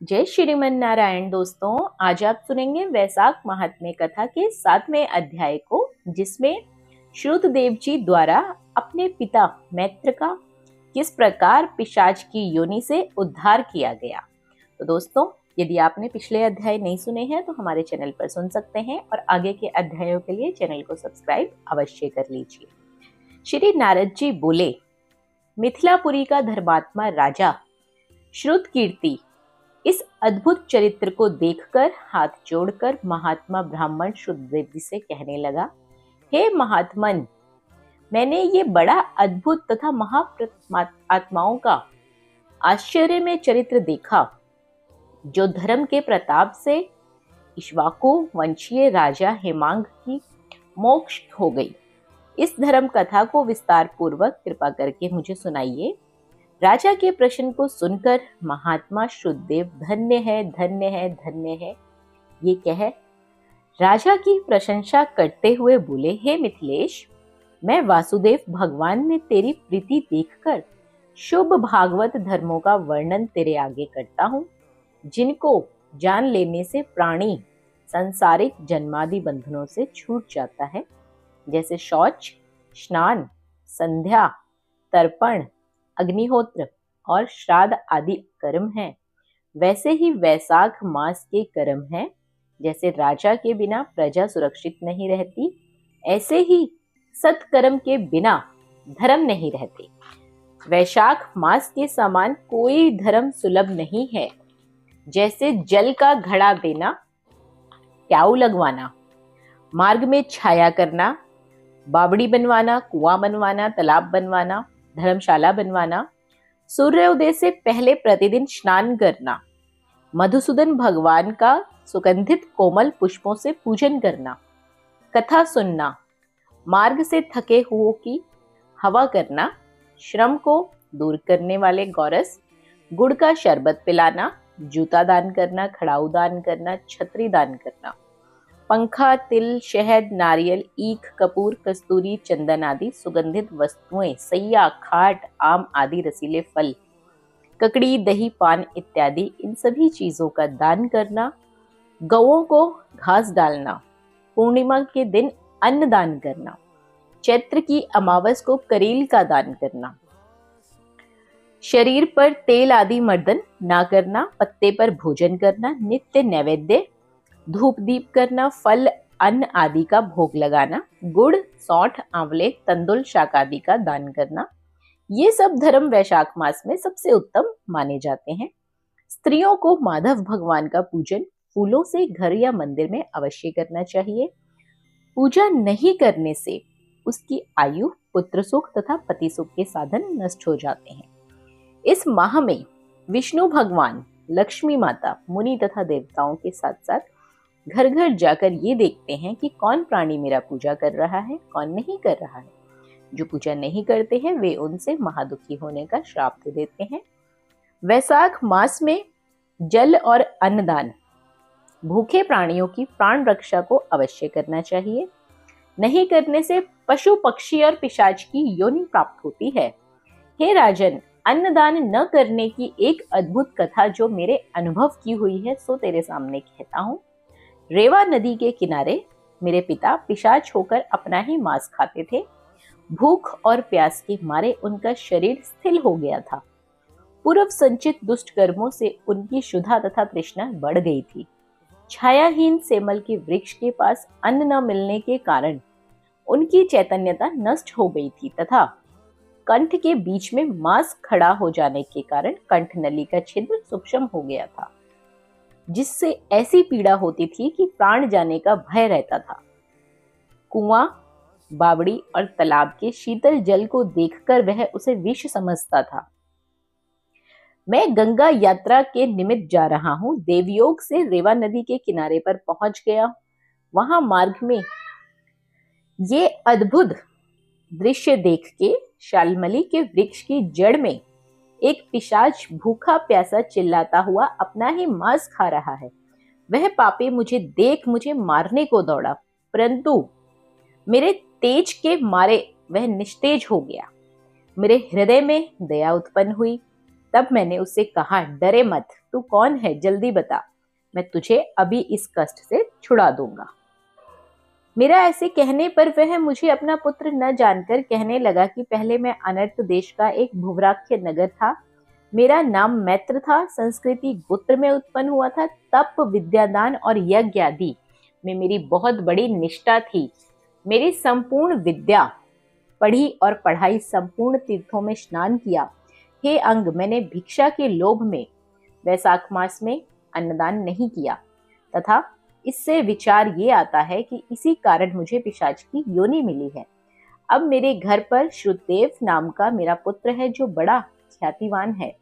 जय श्रीमन नारायण दोस्तों। आज आप सुनेंगे वैशाख महात्म्य कथा के 7वें अध्याय को, जिसमें श्रुतदेव जी द्वारा अपने पिता मैत्र का किस प्रकार पिशाच की योनि से उद्धार किया गया। तो दोस्तों, यदि आपने पिछले अध्याय नहीं सुने हैं तो हमारे चैनल पर सुन सकते हैं और आगे के अध्यायों के लिए चैनल को सब्सक्राइब अवश्य कर लीजिए। श्री नारद जी बोले, मिथिलापुरी का धर्मात्मा राजा श्रुतकीर्ति इस अद्भुत चरित्र को देखकर हाथ जोड़कर महात्मा ब्राह्मण श्रुतदेव जी से कहने लगा, हे महात्मन, मैंने ये बड़ा अद्भुत तथा महाआत्माओं का आश्चर्य में चरित्र देखा, जो धर्म के प्रताप से इक्ष्वाकु वंशीय राजा हेमांग की मोक्ष हो गई। इस धर्म कथा को विस्तार पूर्वक कृपा करके मुझे सुनाइए। राजा के प्रश्न को सुनकर महात्मा श्रुतदेव धन्य है, धन्य है, धन्य है ये कह राजा की प्रशंसा करते हुए बोले, हे मिथिलेश, मैं वासुदेव भगवान में तेरी प्रीति देखकर शुभ भागवत धर्मों का वर्णन तेरे आगे करता हूँ, जिनको जान लेने से प्राणी संसारिक जन्मादि बंधनों से छूट जाता है। जैसे शौच, स्नान, संध्या, तर्पण, अग्निहोत्र और श्राद्ध आदि कर्म हैं, वैसे ही वैशाख मास के कर्म हैं। जैसे राजा के बिना प्रजा सुरक्षित नहीं रहती, ऐसे ही सत्कर्म के बिना धर्म नहीं रहते। वैशाख मास के समान कोई धर्म सुलभ नहीं है। जैसे जल का घड़ा देना, प्याऊ लगवाना, मार्ग में छाया करना, बावड़ी बनवाना, कुआं बनवाना, तालाब बनवाना, धर्मशाला बनवाना, सूर्योदय से पहले प्रतिदिन स्नान करना, मधुसूदन भगवान का सुगंधित कोमल पुष्पों से पूजन करना, कथा सुनना, मार्ग से थके हुओं की हवा करना, श्रम को दूर करने वाले गौरस, गुड़ का शरबत पिलाना, जूता दान करना, खड़ाऊ दान करना, छतरी दान करना, पंखा, तिल, शहद, नारियल, ईख, कपूर, कस्तूरी, चंदन आदि सुगंधित वस्तुएं, सैया, खाट, आम आदि रसीले फल, ककड़ी, दही, पान इत्यादि इन सभी चीजों का दान करना, गौओं को घास डालना, पूर्णिमा के दिन अन्न दान करना, चैत्र की अमावस को करील का दान करना, शरीर पर तेल आदि मर्दन ना करना, पत्ते पर भोजन करना, नित्य नैवेद्य धूप दीप करना, फल अन्न आदि का भोग लगाना, गुड़, सौंठ, आंवले, तंदुल, शाक आदि का दान करना, ये सब धर्म वैशाख मास में सबसे उत्तम माने जाते हैं। स्त्रियों को माधव भगवान का पूजन फूलों से घर या मंदिर में अवश्य करना चाहिए। पूजा नहीं करने से उसकी आयु, पुत्र सुख तथा पति सुख के साधन नष्ट हो जाते हैं। इस माह में विष्णु भगवान, लक्ष्मी माता, मुनि तथा देवताओं के साथ साथ घर घर जाकर ये देखते हैं कि कौन प्राणी मेरा पूजा कर रहा है, कौन नहीं कर रहा है। जो पूजा नहीं करते हैं वे उनसे महादुखी होने का श्राप दे देते हैं। वैशाख मास में जल और अन्नदान, भूखे प्राणियों की प्राण रक्षा को अवश्य करना चाहिए। नहीं करने से पशु, पक्षी और पिशाच की योनि प्राप्त होती है। हे राजन, अन्नदान न करने की एक अद्भुत कथा जो मेरे अनुभव की हुई है सो तेरे सामने कहता हूँ। रेवा नदी के किनारे मेरे पिता पिशाच होकर अपना ही मांस खाते थे। भूख और प्यास के मारे उनका शरीर स्थिर हो गया था। पूर्व संचित दुष्ट कर्मों से उनकी क्षुधा तथा तृष्णा बढ़ गई थी। छायाहीन सेमल के वृक्ष के पास अन्न न मिलने के कारण उनकी चैतन्यता नष्ट हो गई थी तथा कंठ के बीच में मांस खड़ा हो जाने के कारण कंठ नली का छिद्र सूक्ष्म हो गया था, जिससे ऐसी पीड़ा होती थी कि प्राण जाने का भय रहता था। कुआं, बावड़ी और तालाब के शीतल जल को देखकर वह उसे विष समझता था। मैं गंगा यात्रा के निमित्त जा रहा हूँ। देवयोग से रेवा नदी के किनारे पर पहुंच गया। वहां मार्ग में ये अद्भुत दृश्य देख के शालमली के वृक्ष की जड़ में एक पिशाच भूखा प्यासा चिल्लाता हुआ अपना ही मांस खा रहा है। वह पापी मुझे देख मुझे मारने को दौड़ा, परंतु मेरे तेज के मारे वह निस्तेज हो गया। मेरे हृदय में दया उत्पन्न हुई। तब मैंने उससे कहा, डरे मत, तू कौन है, जल्दी बता, मैं तुझे अभी इस कष्ट से छुड़ा दूंगा। मेरा ऐसे कहने पर वह मुझे अपना पुत्र न जानकर कहने लगा कि पहले मैं अनर्त देश का एक भूवराख्य नगर था। मेरा नाम मैत्र था, संस्कृति गोत्र में उत्पन्न हुआ था। तप, विद्यादान और यज्ञ आदि में मेरी बहुत बड़ी निष्ठा थी। मेरी संपूर्ण विद्या पढ़ी और पढ़ाई, संपूर्ण तीर्थों में स्नान किया। हे अंग, मैंने भिक्षा के लोभ में वैशाख मास में अन्नदान नहीं किया, तथा इससे विचार ये आता है कि इसी कारण मुझे पिशाच की योनि मिली है। अब मेरे घर पर श्रुतदेव नाम का मेरा पुत्र है, जो बड़ा ख्यातिवान है।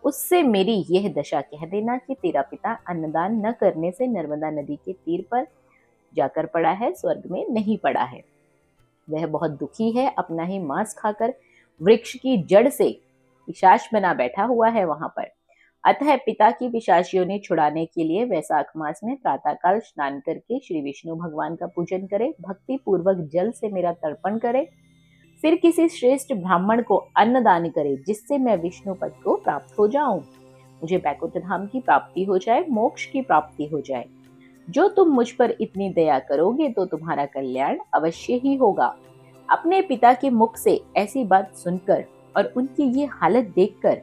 उससे मेरी यह दशा कह देना कि तेरा पिता अन्नदान न करने से नर्मदा नदी के तीर पर जाकर पड़ा है, स्वर्ग में नहीं पड़ा है। वह बहुत दुखी है, अपना ही मांस खाकर वृक्ष की जड़ से पिशाच बना बैठा हुआ है वहां पर। अतः पिता की पिशाच योनि छुड़ाने के लिए वैशाख मास में प्रातःकाल स्नान करके श्री विष्णु भगवान का पूजन करे, भक्ति पूर्वक जल से मेरा तर्पण करे, फिर किसी श्रेष्ठ ब्राह्मण को अन्न दान करे, जिससे मैं विष्णु पद को प्राप्त हो जाऊं, मुझे बैकुंठ धाम की प्राप्ति हो जाए, मोक्ष की प्राप्ति हो जाए। जो तुम मुझ पर इतनी दया करोगे तो तुम्हारा कल्याण अवश्य ही होगा। अपने पिता के मुख से ऐसी बात सुनकर और उनकी ये हालत देखकर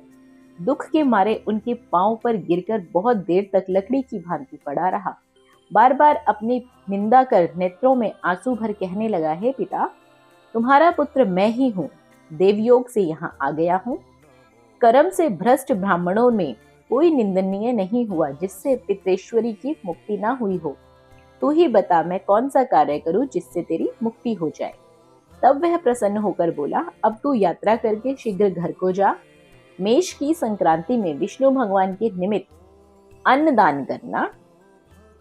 दुख के मारे उनके पांव पर गिरकर बहुत देर तक लकड़ी की भांति पड़ा रहा। बार बार अपनी निंदा कर नेत्रों में आंसू भर कहने लगा, हे पिता, तुम्हारा पुत्र मैं ही हूँ, देवयोग से यहाँ आ गया हूँ। कर्म से भ्रष्ट ब्राह्मणों में कोई निंदनीय नहीं हुआ जिससे पितृश्वरी की मुक्ति ना हुई हो। तू ही बता, मैं कौन सा कार्य करूं जिससे तेरी मुक्ति हो जाए। तब वह प्रसन्न होकर बोला, अब तू यात्रा करके शीघ्र घर को जा। मेष की संक्रांति में विष्णु भगवान के निमित्त अन्न दान करना,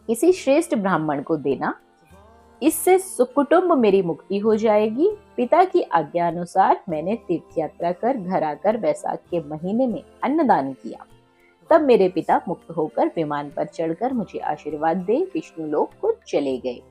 किसी श्रेष्ठ ब्राह्मण को देना, इससे सुकुटुंब मेरी मुक्ति हो जाएगी। पिता की आज्ञा अनुसार मैंने तीर्थ यात्रा कर घर आकर वैशाख के महीने में अन्नदान किया। तब मेरे पिता मुक्त होकर विमान पर चढ़कर मुझे आशीर्वाद दे विष्णु लोक को चले गए,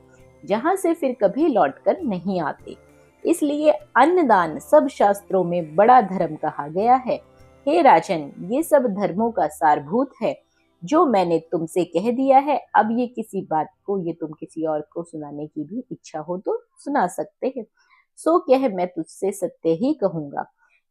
जहां से फिर कभी लौटकर नहीं आते। इसलिए अन्नदान सब शास्त्रों में बड़ा धर्म कहा गया है। हे राजन, ये सब धर्मों का सारभूत है जो मैंने तुमसे कह दिया है। अब ये किसी बात को ये तुम किसी और को सुनाने की भी इच्छा हो तो सुना सकते हैं, सो कह मैं तुझसे सत्य ही कहूंगा।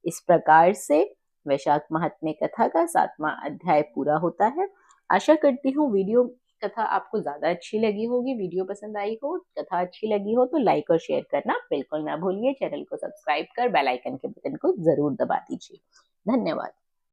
इस प्रकार से वैशाख महात्म्य कथा का 7वां अध्याय पूरा होता है। आशा करती हूँ वीडियो कथा आपको ज्यादा अच्छी लगी होगी। वीडियो पसंद आई हो, कथा अच्छी लगी हो तो लाइक और शेयर करना बिल्कुल ना भूलिए। चैनल को सब्सक्राइब कर बेल आइकन के बटन को जरूर दबा दीजिए। धन्यवाद।